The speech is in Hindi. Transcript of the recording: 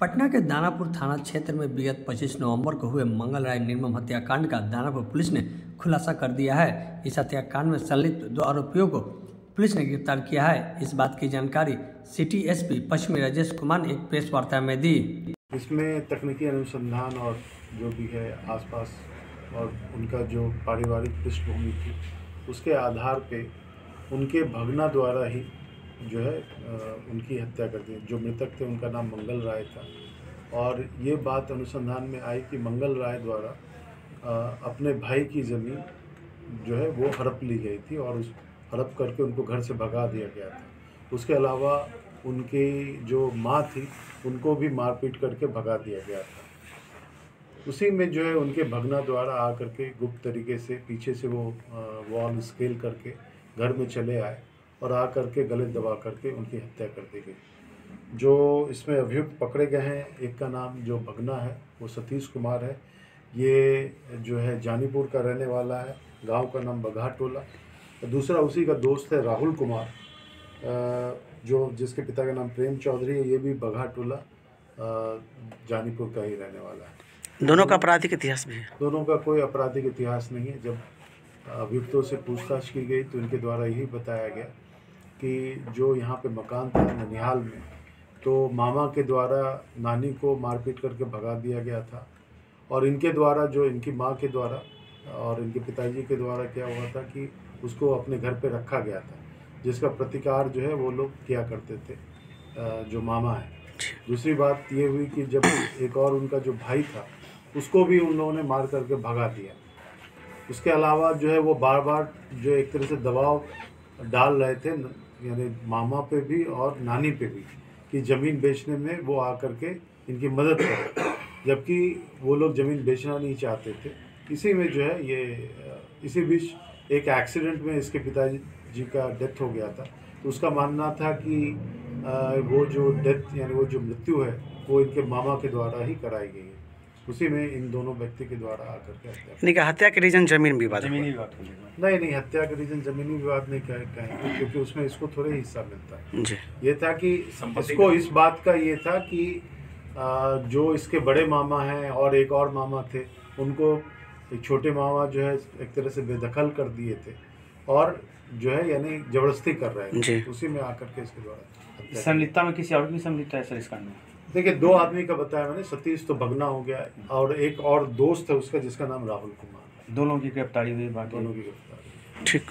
पटना के दानापुर थाना क्षेत्र में विगत 25 नवंबर को हुए मंगल राय निर्मम हत्याकांड का दानापुर पुलिस ने खुलासा कर दिया है। इस हत्याकांड में संलिप्त 2 आरोपियों को पुलिस ने गिरफ्तार किया है। इस बात की जानकारी सिटी एसपी पश्चिमी राजेश कुमार ने एक प्रेस वार्ता में दी। इसमें तकनीकी अनुसंधान और जो भी है आसपास और उनका जो पारिवारिक पृष्ठभूमि थी उसके आधार पे उनके भगना द्वारा ही जो है उनकी हत्या कर दी। जो मृतक थे उनका नाम मंगल राय था और ये बात अनुसंधान में आई कि मंगल राय द्वारा अपने भाई की ज़मीन जो है वो हड़प ली गई थी और उस हड़प करके उनको घर से भगा दिया गया था। उसके अलावा उनकी जो माँ थी उनको भी मारपीट करके भगा दिया गया था। उसी में जो है उनके भगना द्वारा आकर के गुप्त तरीके से पीछे से वो वॉल स्केल करके घर में चले आए और आकर के गले दबा करके उनकी हत्या कर दी गई। जो इसमें अभियुक्त पकड़े गए हैं, एक का नाम जो भगना है वो सतीश कुमार है। ये जो है जानीपुर का रहने वाला है, गांव का नाम बघा टोला। दूसरा उसी का दोस्त है राहुल कुमार, जो जिसके पिता का नाम प्रेम चौधरी है। ये भी बघा टोला जानीपुर का ही रहने वाला है। दोनों का आपराधिक इतिहास भी है? दोनों का कोई आपराधिक इतिहास नहीं है। जब अभियुक्तों से पूछताछ की गई तो इनके द्वारा यही बताया गया कि जो यहाँ पे मकान था ननिहाल में, तो मामा के द्वारा नानी को मारपीट करके भगा दिया गया था और इनके द्वारा जो इनकी माँ के द्वारा और इनके पिताजी के द्वारा क्या हुआ था कि उसको अपने घर पे रखा गया था, जिसका प्रतिकार जो है वो लोग किया करते थे, जो मामा है। दूसरी बात ये हुई कि जब एक और उनका जो भाई था उसको भी उन लोगों ने मार करके भगा दिया। उसके अलावा जो है वो बार बार जो एक तरह से दबाव डाल रहे थे, यानी मामा पे भी और नानी पे भी, कि ज़मीन बेचने में वो आकर के इनकी मदद करें, जबकि वो लोग ज़मीन बेचना नहीं चाहते थे। इसी में जो है ये इसी बीच एक एक्सीडेंट में इसके पिताजी का डेथ हो गया था। तो उसका मानना था कि वो जो डेथ यानी वो जो मृत्यु है वो इनके मामा के द्वारा ही कराई गई है। उसी में इन दोनों व्यक्ति के द्वारा आकर के हत्या के रीजन जमीन विवाद? नहीं, हत्या के रीजन जमीनी विवाद नहीं कहेंगे, क्योंकि उसमें इसको थोड़े हिस्सा मिलता है जी। ये था कि इसको इस बात का ये था कि जो इसके बड़े मामा हैं और एक और मामा थे, उनको एक छोटे मामा जो है एक तरह से बेदखल कर दिए थे और जो है यानी जबरदस्ती कर रहे थे। उसी में आकर के इसके द्वारा संलिप्तता में किसी और की संलिप्तता है सर इस कांड में? देखिए, 2 आदमी का बताया मैंने, सतीश तो भगना हो गया और एक और दोस्त है उसका जिसका नाम राहुल कुमार। दोनों की गिरफ्तारी हुई? दोनों की गिरफ्तारी। ठीक।